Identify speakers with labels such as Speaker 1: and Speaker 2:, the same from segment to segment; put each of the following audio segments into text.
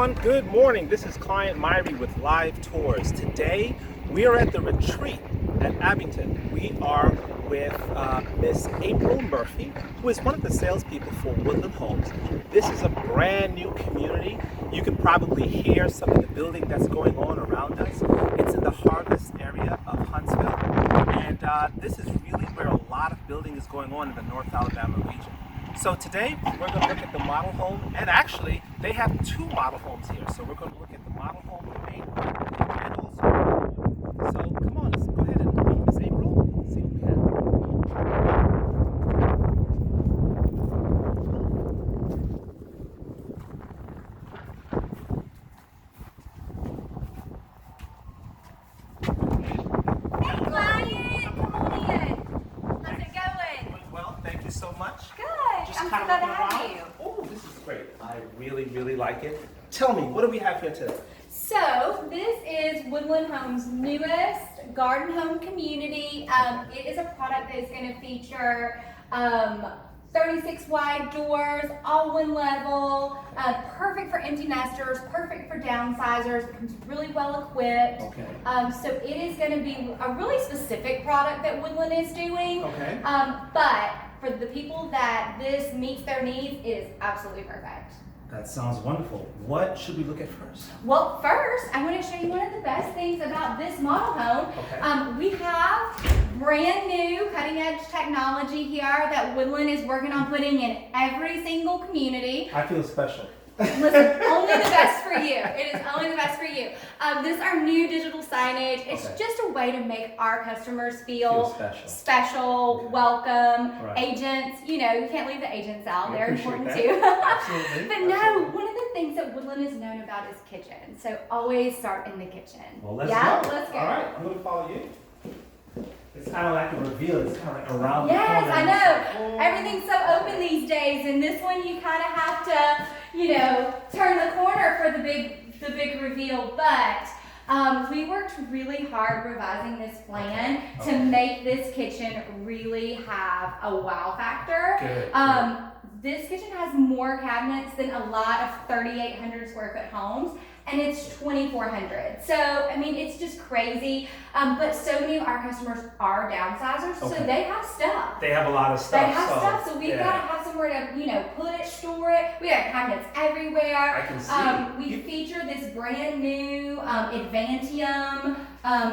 Speaker 1: everyone, good morning. This is Clyent Myrie with Live Tours. Today we are at the Retreat at Abbington. We are with Miss Apryl Murphy, who is one of the salespeople for Woodland Homes. This is a brand new community. You can probably hear some of the building that's going on around us. It's in the Harvest area of Huntsville, and this is really where a lot of building is going on in the North Alabama region. So today we're going to look at the model home, and actually they have two model homes here. So we're going to look at the model home, the main one, and also the other one. So come on, let's go ahead and meet Miss Apryl, see what we have.
Speaker 2: Hey Clyent, come on in. How's it going?
Speaker 1: Doing well, thank you so much.
Speaker 2: Good.
Speaker 1: Just
Speaker 2: I'm so
Speaker 1: kind of
Speaker 2: glad to
Speaker 1: looking
Speaker 2: have
Speaker 1: around.
Speaker 2: you.
Speaker 1: Oh, this is great. I really like it. Tell me, what do we have here today?
Speaker 2: So this is Woodland Homes' newest garden home community. It is a product that is going to feature 36 wide doors, all one level, perfect for empty nesters, perfect for downsizers. It comes really well equipped.
Speaker 1: Okay.
Speaker 2: So it is going to be a really specific product that Woodland is doing.
Speaker 1: Okay.
Speaker 2: But for the people that this meets their needs, it is absolutely perfect.
Speaker 1: That sounds wonderful. What should we look at first?
Speaker 2: Well, first, I want to show you one of the best things about this model home.
Speaker 1: Okay.
Speaker 2: We have brand new cutting edge technology here that Woodland is working on putting in every single community.
Speaker 1: I feel special.
Speaker 2: Listen, only the best for you. It is only the best for you. This is our new digital signage. It's
Speaker 1: Okay.
Speaker 2: just a way to make our customers feel
Speaker 1: special. Okay.
Speaker 2: welcome.
Speaker 1: Right.
Speaker 2: Agents, you can't leave the agents out.
Speaker 1: We
Speaker 2: They're
Speaker 1: appreciate
Speaker 2: important
Speaker 1: that.
Speaker 2: too.
Speaker 1: Absolutely.
Speaker 2: But no,
Speaker 1: Absolutely.
Speaker 2: one of the things that Woodland is known about is kitchen. So always start in the kitchen.
Speaker 1: Well, let's
Speaker 2: yeah?
Speaker 1: go.
Speaker 2: Let's go.
Speaker 1: All right, I'm going to follow you. It's kind of like a reveal. It's kind of like around
Speaker 2: Yes,
Speaker 1: the corner.
Speaker 2: I know.
Speaker 1: Oh.
Speaker 2: Everything's so open these days, and this one you kind of have to, turn the corner for the big reveal. But we worked really hard revising this plan to make this kitchen really have a wow factor.
Speaker 1: Good.
Speaker 2: This kitchen has more cabinets than a lot of 3,800 square foot homes, and it's 2,400. So, I mean, it's just crazy. But so many of our customers are downsizers, so
Speaker 1: Okay.
Speaker 2: they have stuff.
Speaker 1: They have a lot of stuff.
Speaker 2: They have stuff, so we've got to have somewhere to, put it, store it. We got cabinets everywhere.
Speaker 1: I can see.
Speaker 2: We feature this brand new Advantium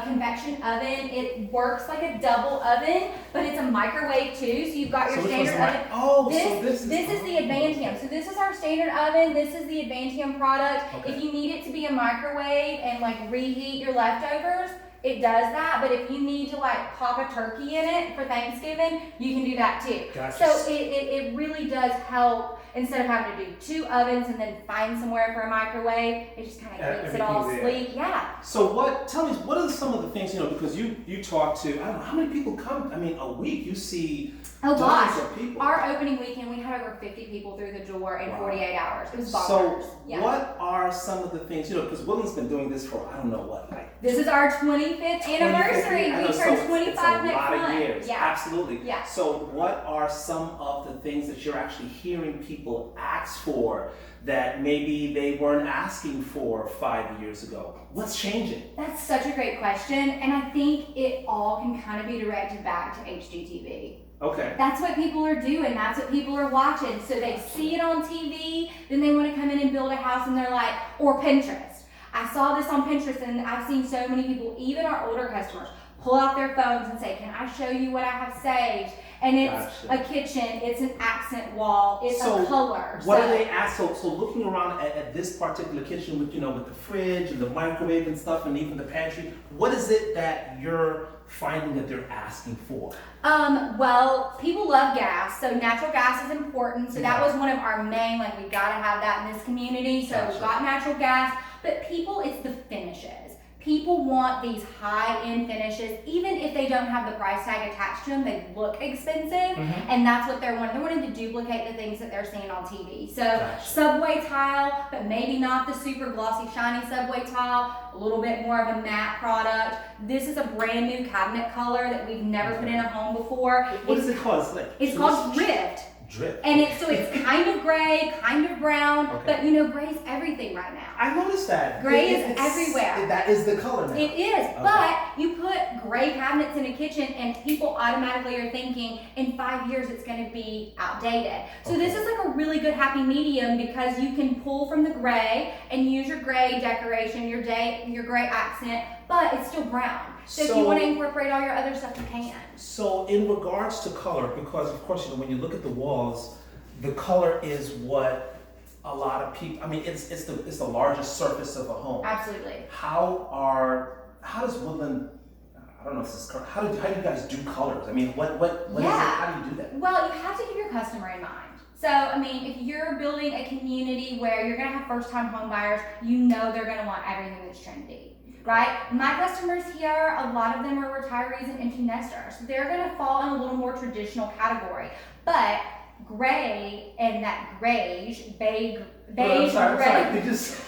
Speaker 2: convection oven. It works like a double oven, but it's a microwave too. So you've got your
Speaker 1: So which one's
Speaker 2: standard
Speaker 1: the
Speaker 2: oven.
Speaker 1: Oh,
Speaker 2: This
Speaker 1: so this
Speaker 2: is the Advantium. So this is our standard oven. This is the Advantium product.
Speaker 1: Okay.
Speaker 2: If you need it to be a microwave and reheat your leftovers, it does that. But if you need to pop a turkey in it for Thanksgiving, you can do that too.
Speaker 1: Gotcha.
Speaker 2: So it really does help. Instead of having to do two ovens and then find somewhere for a microwave, it just kind of keeps it all
Speaker 1: Everything's
Speaker 2: sleek. Yeah.
Speaker 1: So tell me, what are some of the things, because you talk to, I don't know, how many people come, a week you see
Speaker 2: Oh
Speaker 1: dozens
Speaker 2: gosh.
Speaker 1: of people.
Speaker 2: Our opening weekend, we had over 50 people through the door in
Speaker 1: Wow.
Speaker 2: 48 hours. It was bonkers.
Speaker 1: So
Speaker 2: Yeah.
Speaker 1: what are some of the things, because Woodland's been doing this for, I don't know what,
Speaker 2: This is our 25th anniversary. We turned 25 next
Speaker 1: month.
Speaker 2: month.
Speaker 1: Years.
Speaker 2: Yeah.
Speaker 1: Absolutely.
Speaker 2: Yeah.
Speaker 1: So what are some of the things that you're actually hearing people ask for that maybe they weren't asking for 5 years ago? What's changing?
Speaker 2: That's such a great question, and I think it all can kind of be directed back to HGTV.
Speaker 1: Okay.
Speaker 2: That's what people are doing. That's what people are watching. So they see it on TV, then they want to come in and build a house, and they're like, or Pinterest. I saw this on Pinterest, and I've seen so many people, even our older customers, pull out their phones and say, can I show you what I have saved? And it's
Speaker 1: Gotcha.
Speaker 2: a kitchen, it's an accent wall, it's a color.
Speaker 1: What do they ask? So looking around at this particular kitchen with with the fridge and the microwave and stuff, and even the pantry, what is it that you're finding that they're asking for?
Speaker 2: Well, people love gas, so natural gas is important. So that
Speaker 1: Yeah.
Speaker 2: was one of our main, we gotta have that in this community. So
Speaker 1: Gotcha.
Speaker 2: we've got natural gas, but people, it's the finishes. People want these high-end finishes, even if they don't have the price tag attached to them, they look expensive, and that's what they're wanting. They're wanting to duplicate the things that they're seeing on TV. So
Speaker 1: Gotcha.
Speaker 2: subway tile, but maybe not the super glossy, shiny subway tile, a little bit more of a matte product. This is a brand new cabinet color that we've never put in a home before.
Speaker 1: What is it called?
Speaker 2: It's called Drift.
Speaker 1: drip.
Speaker 2: And it's kind of gray, kind of brown,
Speaker 1: Okay.
Speaker 2: but you know, gray's everything right now.
Speaker 1: I noticed that.
Speaker 2: Gray is everywhere.
Speaker 1: That is the color now.
Speaker 2: It is, but you put gray cabinets in a kitchen and people automatically are thinking in 5 years it's going to be outdated. So this is like a really good happy medium because you can pull from the gray and use your gray decoration, your gray accent, but it's still brown. So if you want to incorporate all your other stuff, you can.
Speaker 1: So in regards to color, because of course, you know, when you look at the walls, the color is what a lot of people, I mean, it's the largest surface of a home.
Speaker 2: Absolutely.
Speaker 1: How does Woodland, I don't know if this is correct, how do you guys do colors? I mean, what is it, how do you do that?
Speaker 2: Well, you have to keep your customer in mind. So, I mean, if you're building a community where you're gonna have first-time home buyers, you know they're gonna want everything that's trendy. Right? My customers here, a lot of them are retirees and empty nesters. So they're going to fall in a little more traditional category. But gray and that beige, gray.
Speaker 1: I'm sorry, just...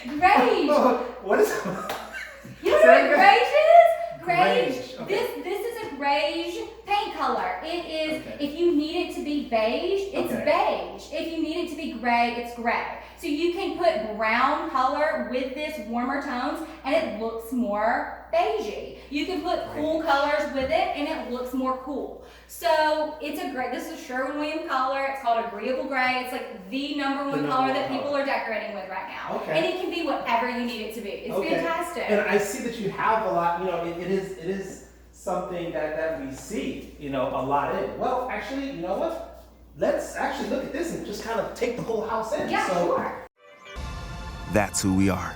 Speaker 2: Beige.
Speaker 1: What is
Speaker 2: You know what beige is?
Speaker 1: Beige. Okay.
Speaker 2: This is a beige paint color. It is, if you need it to be beige, it's beige. If you need it to be gray, it's gray. So you can put brown color with this warmer tones and it looks more beigey. You can put cool colors with it and it looks more cool. So it's this is a Sherwin-Williams color. It's called Agreeable Gray. It's like the number one color that people are decorating with right now.
Speaker 1: Okay.
Speaker 2: And it can be whatever you need it to be. It's fantastic.
Speaker 1: And I see that you have a lot, you know, it is something that we see, you know, a lot in. Well, actually, you know what? Let's actually look at this and just kind of take the whole house in.
Speaker 2: Yeah, sure.
Speaker 3: That's who we are.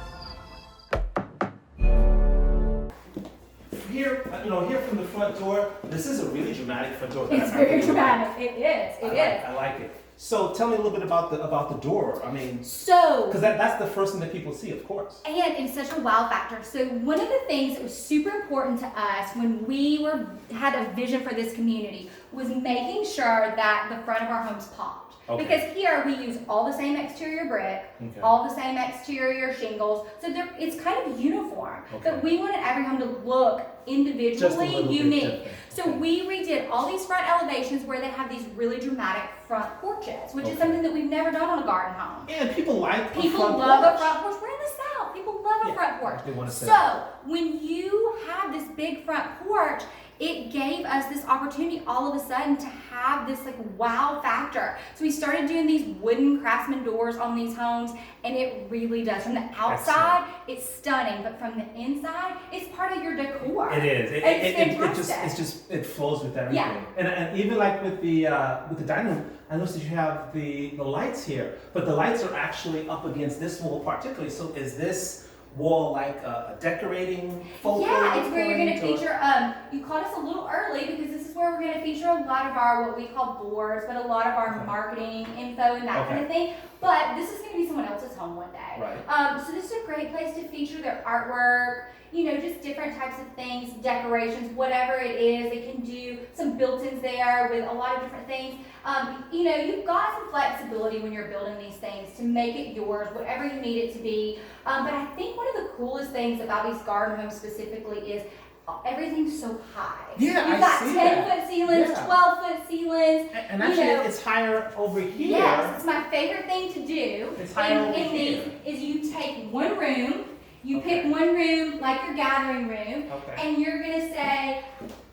Speaker 1: Here, you know, here from the front door, this is a really dramatic front door.
Speaker 2: It's very dramatic. It is.
Speaker 1: I like it. So tell me a little bit about the door. I mean,
Speaker 2: so
Speaker 1: because that's the first thing that people see, of course.
Speaker 2: And it's such a wow factor. So one of the things that was super important to us when we had a vision for this community was making sure that the front of our homes popped.
Speaker 1: Okay.
Speaker 2: Because here we use all the same exterior brick, all the same exterior shingles, so it's kind of uniform. But we wanted every home to look individually unique. So we redid all these front elevations where they have these really dramatic front porches, which is something that we've never done on a garden home.
Speaker 1: And people like
Speaker 2: People love a front porch. We're in the South. People love a front porch.
Speaker 1: They want to
Speaker 2: So when you have this big front porch, it gave us this opportunity all of a sudden to have this like wow factor. So we started doing these wooden craftsman doors on these homes, and it really does. From the outside, it's stunning, but from the inside, it's part of your decor.
Speaker 1: It is. It flows with everything.
Speaker 2: Yeah.
Speaker 1: And even like with the dining room, I noticed that you have the lights here, but the lights are actually up against this wall particularly. So is this wall like a decorating focal
Speaker 2: Yeah, it's where you're going to
Speaker 1: point, or-
Speaker 2: feature, you caught us a little early because this is where we're going to feature a lot of our, what we call boards, but a lot of our marketing info and that kind of thing. But this is going to be someone else's home one day.
Speaker 1: Right.
Speaker 2: So this is a great place to feature their artwork, you know, just different types of things, decorations, whatever it is. They can do some built-ins there with a lot of different things. You know, you've got some flexibility when you're building these things to make it yours, whatever you need it to be. But I think one of the coolest things about these garden homes specifically is everything's so high.
Speaker 1: Yeah,
Speaker 2: You've got 10-foot ceilings, 12-foot ceilings.
Speaker 1: And actually, it's higher over here.
Speaker 2: Yes, it's my favorite thing to do.
Speaker 1: It's higher over
Speaker 2: in
Speaker 1: here.
Speaker 2: these is you take one room, you pick one room like your gathering room, and you're gonna say,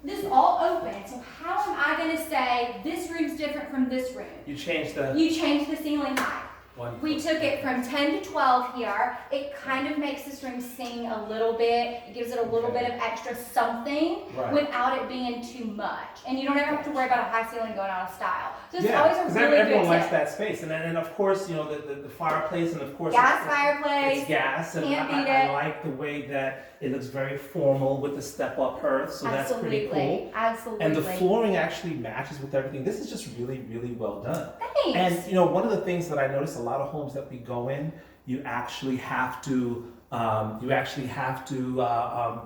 Speaker 2: this is all open, so how am I gonna say this room's different from this room?
Speaker 1: You change the
Speaker 2: ceiling height.
Speaker 1: Wonderful.
Speaker 2: We took it from 10 to 12 here. It kind of makes this room sing a little bit. It gives it a little bit of extra something without it being too much. And you don't ever have to worry about a high ceiling going out of style. So it's always a really good
Speaker 1: everyone
Speaker 2: tip.
Speaker 1: likes that space. And of course, you know, the fireplace, and of course
Speaker 2: fireplace.
Speaker 1: It's gas, and
Speaker 2: Can't beat
Speaker 1: I
Speaker 2: it.
Speaker 1: like the way that it looks very formal with the step-up hearth, so that's pretty cool.
Speaker 2: Absolutely.
Speaker 1: And the flooring actually matches with everything. This is just really, really well done.
Speaker 2: Thanks.
Speaker 1: And you know, one of the things that I notice a lot of homes that we go in, you actually have to You actually have to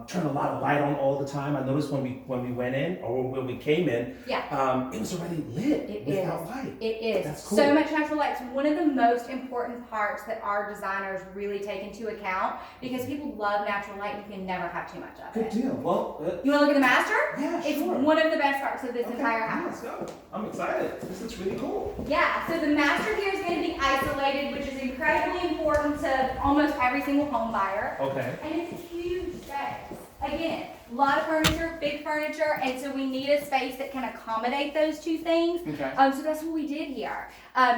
Speaker 1: turn a lot of light on all the time. I noticed when we went in or when we came in, it was already lit without light.
Speaker 2: It is.
Speaker 1: That's cool.
Speaker 2: So much natural light. It's one of the most important parts that our designers really take into account because people love natural light and you can never have too much of it.
Speaker 1: Good deal. Well,
Speaker 2: you want to look at the master?
Speaker 1: Yeah,
Speaker 2: It's
Speaker 1: sure.
Speaker 2: one of the best parts of this entire house.
Speaker 1: Let's go. I'm excited. This looks really cool.
Speaker 2: Yeah, so the master here is going to be isolated, which is incredibly important to almost every single home buyer.
Speaker 1: Okay.
Speaker 2: And it's a huge space. Again, a lot of furniture, big furniture, and so we need a space that can accommodate those two things.
Speaker 1: Okay.
Speaker 2: So that's what we did here.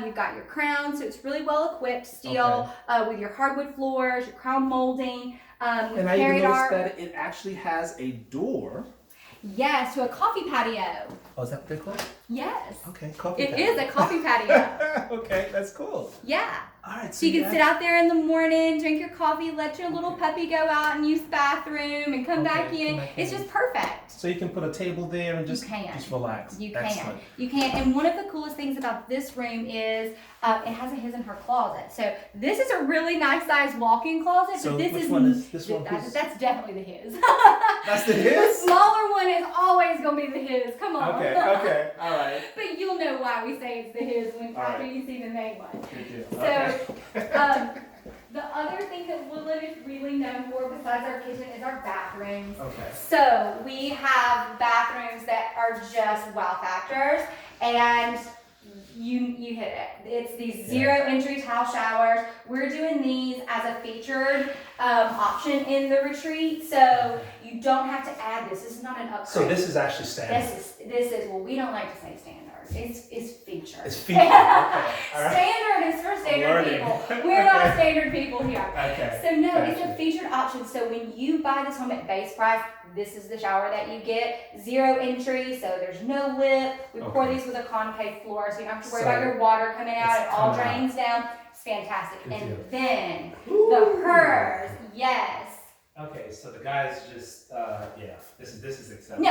Speaker 2: You've got your crown, so it's really well equipped steel with your hardwood floors, your crown molding.
Speaker 1: And I even noticed that it actually has a door.
Speaker 2: Yes, to a coffee patio.
Speaker 1: Oh, is that what they call it?
Speaker 2: Yes.
Speaker 1: Okay, coffee
Speaker 2: It
Speaker 1: patio.
Speaker 2: is a coffee patio.
Speaker 1: Okay, that's cool.
Speaker 2: Yeah.
Speaker 1: All right.
Speaker 2: So you can sit out there in the morning, drink your coffee, let your little puppy go out and use the bathroom and come back in. It's just perfect.
Speaker 1: So you can put a table there and just relax.
Speaker 2: You can.
Speaker 1: Excellent.
Speaker 2: You can. And one of the coolest things about this room is it has a his and her closet. So this is a really nice size walk-in closet.
Speaker 1: So
Speaker 2: but this
Speaker 1: which
Speaker 2: is
Speaker 1: one is this one?
Speaker 2: That's definitely the his.
Speaker 1: That's the
Speaker 2: The
Speaker 1: his?
Speaker 2: smaller one is always gonna be the his. Come on.
Speaker 1: Okay, all right.
Speaker 2: But you'll know why we say it's the his when
Speaker 1: All
Speaker 2: after
Speaker 1: right.
Speaker 2: you see the main one.
Speaker 1: Good deal.
Speaker 2: So, the other thing that Woodland is really known for besides our kitchen is our bathrooms.
Speaker 1: Okay.
Speaker 2: So we have bathrooms that are just wow factors, and you hit it. It's these zero entry tile showers. We're doing these as a featured option in the retreat, so you don't have to add this. This is not an upgrade.
Speaker 1: So this is actually standard.
Speaker 2: This is well, we don't like to say standard. It's featured.
Speaker 1: It's featured. Okay. All right.
Speaker 2: Standard is for standard people. We're not standard people here.
Speaker 1: Okay.
Speaker 2: So no,
Speaker 1: Gotcha.
Speaker 2: it's a featured option. So when you buy this home at base price, this is the shower that you get. Zero entry, so there's no lip. We pour these with a concave floor, so you don't have to worry about your water coming out. It all drains down. It's fantastic. And then the hers, yes.
Speaker 1: Okay, so the guys just this is acceptable.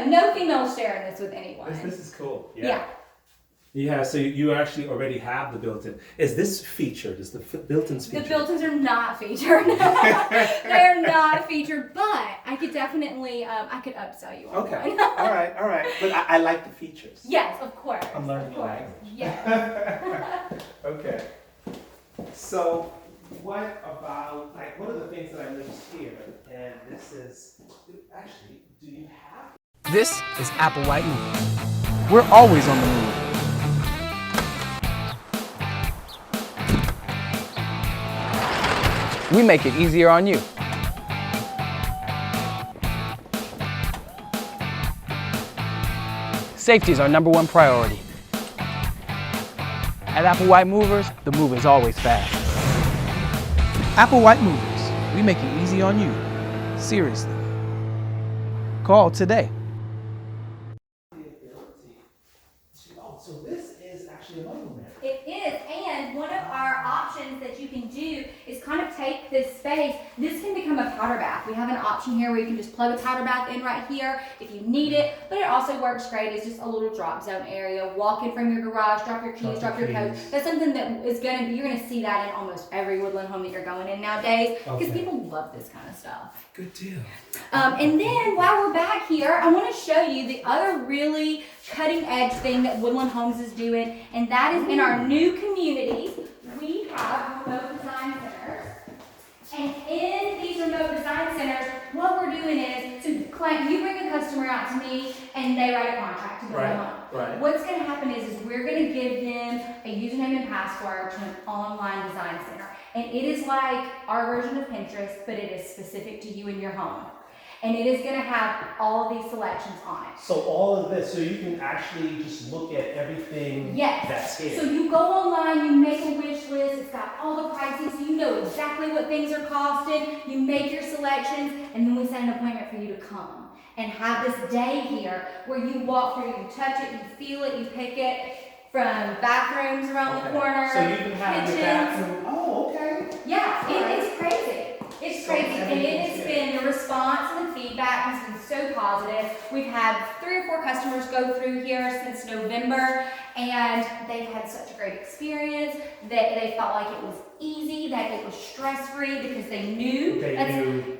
Speaker 2: No females sharing this with anyone.
Speaker 1: This is cool.
Speaker 2: Yeah.
Speaker 1: Yeah, so you actually already have the built-in. Is this featured? Is the built-ins featured?
Speaker 2: The built-ins are not featured. They're not featured, but I could definitely, I could upsell you on one.
Speaker 1: All right. But I like the features.
Speaker 2: Yes, of course.
Speaker 1: I'm learning your language.
Speaker 2: Yes.
Speaker 1: Okay. So what about, what are the things that I noticed here? And this is, actually, do you have?
Speaker 4: This is Applewhite Movers. We're always on the move. We make it easier on you. Safety is our #1 priority. At Applewhite Movers, the move is always fast. Applewhite Movers, we make it easy on you. Seriously. Call today.
Speaker 1: Oh, so this is actually a mobile mat.
Speaker 2: It is, and one of our options that you can do is kind of take this space. This can become a powder bath. We have an option here where you can just plug a powder bath in right here if you need it, but it also works great as just a little drop zone area. Walk in from your garage, drop your keys, drop your coat. That's something that is you're gonna see that in almost every Woodland home that you're going in nowadays because people love this kind of stuff.
Speaker 1: Good deal.
Speaker 2: And then while we're back here, I want to show you the other really cutting edge thing that Woodland Homes is doing, and that is in our new communities, we have remote design centers. And in these remote design centers, what we're doing is, so client, you bring a customer out to me and they write a contract to build a home.
Speaker 1: Right.
Speaker 2: What's going to happen is we're going to give them a username and password to an online design center. And it is like our version of Pinterest, but it is specific to you and your home. And it is going to have all these selections on it.
Speaker 1: So all of this, so you can actually just look at everything that's here.
Speaker 2: So you go online, you make a wish list, it's got all the pricing, so you know exactly what things are costing, you make your selections, and then we set an appointment for you to come and have this day here where you walk through, you touch it, you feel it, you pick it, from bathrooms around the corner,
Speaker 1: so you can have the bathroom. Oh, okay.
Speaker 2: Yeah, it's crazy. It's crazy, and it has been the response and the feedback has been so positive. We've had 3 or 4 customers go through here since November, and they've had such a great experience. They felt like it was easy, that it was stress-free because they knew.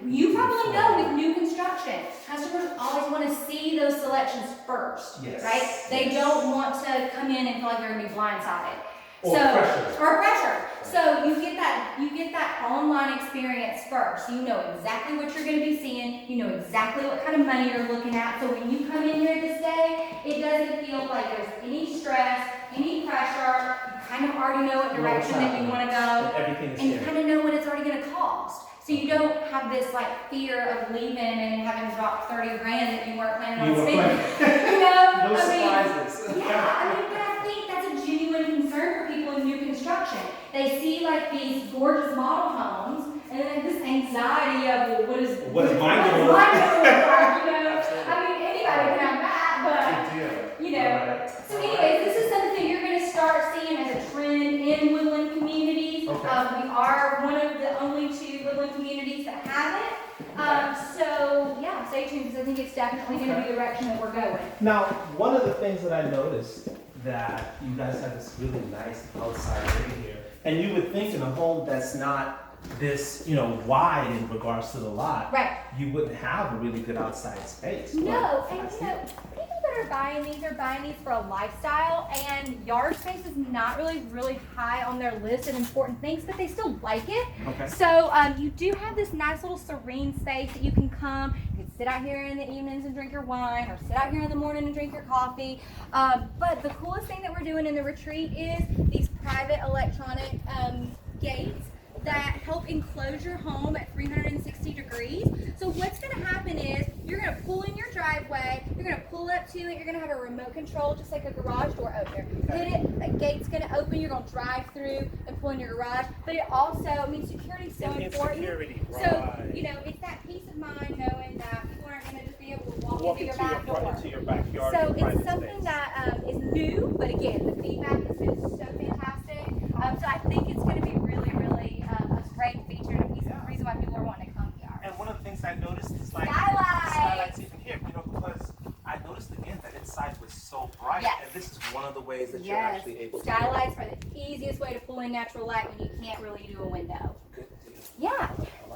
Speaker 2: You probably know with new construction, customers always want to see those selections first, right? They don't want to come in and feel like they're going to be blindsided. Or pressure. So you get that online experience first. You know exactly what you're going to be seeing. You know exactly what kind of money you're looking at. So when you come in here this day, it doesn't feel like there's any stress, any pressure. You kind of already know what direction that you want to go, and you kind of know what it's already going to cost. So you don't have this like fear of leaving and having dropped 30 grand that you weren't planning on spending.
Speaker 1: No surprises.
Speaker 2: But I think that's a genuine concern for people in new construction. They see like these gorgeous model homes, and then have this anxiety of, well, what is mine going to look like? I mean, anybody can have that, but So anyways, this is something you're going to start seeing as a trend in Woodland communities. We are one of the only 2 Woodland communities that have it. So yeah, stay tuned because I think it's definitely going to be the direction that we're going.
Speaker 1: Now, one of the things that I noticed that you guys have this really nice outside area here, and you would think in a home that's not this, wide in regards to the lot,
Speaker 2: right,
Speaker 1: you wouldn't have a really good outside space.
Speaker 2: No, and people that are buying these for a lifestyle, and yard space is not really high on their list of important things, but they still like it.
Speaker 1: Okay.
Speaker 2: So you do have this nice little serene space that you can come. You can sit out here in the evenings and drink your wine, or sit out here in the morning and drink your coffee. But the coolest thing that we're doing in the retreat is these private electronic gates that help enclose your home at 360 degrees. So what's going to happen is you're going to pull in your driveway, you're going to pull up to it, you're going to have a remote control just like a garage door opener. Hit it, that gate's going to open, you're going to drive through and pull in your garage. But it also means security is so important. So, it's that peace of mind knowing that people aren't going to just be able to walk into your back door.
Speaker 1: Into your backyard.
Speaker 2: So it's something that is new, but again, the feedback has been so fantastic. So I think it's going to be really a great feature and a piece of the reason why people are wanting to come here.
Speaker 1: And one of the things I noticed is like
Speaker 2: skylights
Speaker 1: even here, because I noticed again that inside was so bright,
Speaker 2: Yes.
Speaker 1: and this is one of the ways that you're actually able to.
Speaker 2: Skylights are the easiest way to pull in natural light when you can't really do a window.
Speaker 1: Good deal.
Speaker 2: Yeah.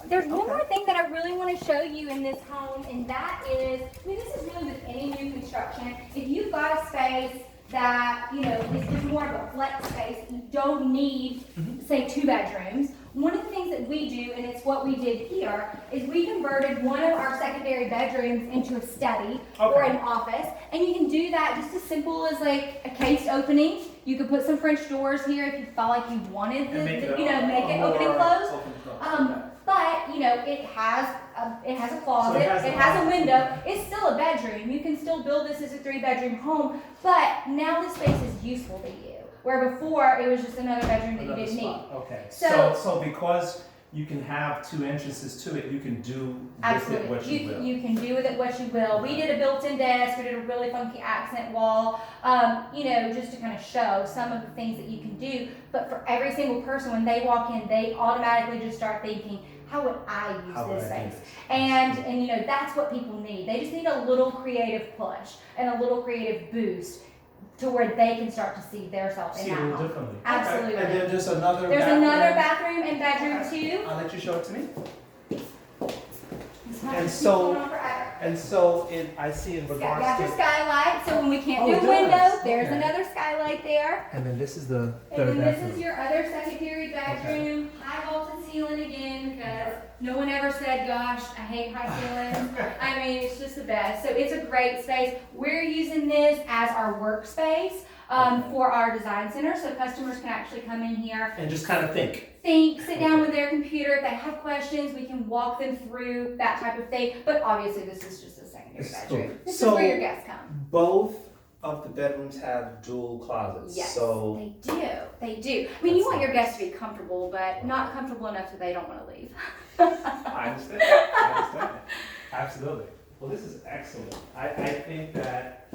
Speaker 2: There's one more thing that I really want to show you in this home, and that is, this is really with any new construction. If you've got a space that, is just more of a flex space, you don't need, say, 2 bedrooms. One of the things that we do, and it's what we did here, is we converted one of our secondary bedrooms into a study or an office, and you can do that just as simple as like a cased opening. You could put some French doors here if you felt like you wanted make it open and close. But it has a closet, it has a window. It's still a bedroom. You can still build this as a 3-bedroom home, but now this space is useful to you. Where before it was just another bedroom that you didn't need.
Speaker 1: Okay. So because you can have 2 entrances to it, you can do with it what you will.
Speaker 2: You can do with it what you will. We did a built-in desk. We did a really funky accent wall. Just to kind of show some of the things that you can do. But for every single person, when they walk in, they automatically just start thinking, how would I use this space? And that's what people need. They just need a little creative push and a little creative boost to where they can start to see themselves in that home.
Speaker 1: Differently.
Speaker 2: Absolutely.
Speaker 1: Okay. And then just another
Speaker 2: another bathroom and bedroom too.
Speaker 1: I'll let you show it to me. And so I see in regards
Speaker 2: got your skylight, so when we can't do a window, there's another skylight there.
Speaker 1: And then this is the
Speaker 2: third
Speaker 1: bedroom.
Speaker 2: This is your other secondary bedroom. High vaulted ceiling again, because no one ever said, gosh, I hate high ceilings. I mean, it's just the best. So it's a great space. We're using this as our workspace for our design center, so customers can actually come in here
Speaker 1: and just kind of
Speaker 2: sit down with their computer. If they have questions, we can walk them through that type of thing. But obviously, this is just a secondary bedroom. This is where your guests come.
Speaker 1: Both of the bedrooms have dual closets.
Speaker 2: Yes,
Speaker 1: so
Speaker 2: they do. I mean, you want your guests to be comfortable, but not comfortable enough that they don't want to leave.
Speaker 1: I understand. Absolutely. Well, this is excellent. I think that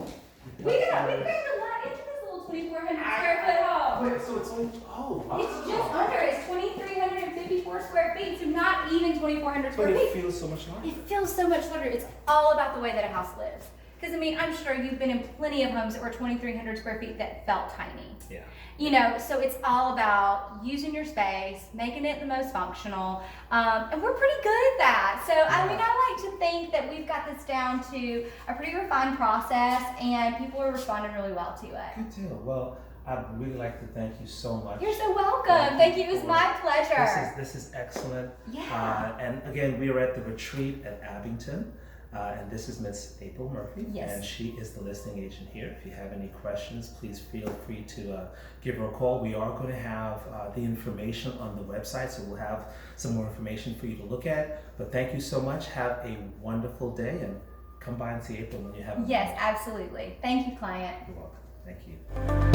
Speaker 2: we crammed a lot into this little 2,400 square foot home.
Speaker 1: wait, so it's only, oh, wow.
Speaker 2: It's just under, it's 2,354 square feet, so not even 2,400
Speaker 1: But
Speaker 2: square
Speaker 1: it
Speaker 2: feet.
Speaker 1: feels so much larger.
Speaker 2: It feels so much larger. It's all about the way that a house lives. Because I mean, I'm sure you've been in plenty of homes that were 2,300 square feet that felt tiny.
Speaker 1: Yeah.
Speaker 2: You know, so it's all about using your space, making it the most functional, and we're pretty good at that. So I mean, I like to think that we've got this down to a pretty refined process, and people are responding really well to it.
Speaker 1: Good deal. Well, I'd really like to thank you so much.
Speaker 2: You're so welcome. Thank you. It was my pleasure.
Speaker 1: This is excellent.
Speaker 2: Yeah.
Speaker 1: And again, we are at the Retreat at Abbington. And this is Miss Apryl Murphy,
Speaker 2: Yes.
Speaker 1: and she is the listing agent here. If you have any questions, please feel free to give her a call. We are going to have the information on the website, so we'll have some more information for you to look at. But thank you so much. Have a wonderful day, and come by and see Apryl when you have a
Speaker 2: Yes, absolutely. Thank you, Clyent.
Speaker 1: You're welcome. Thank you.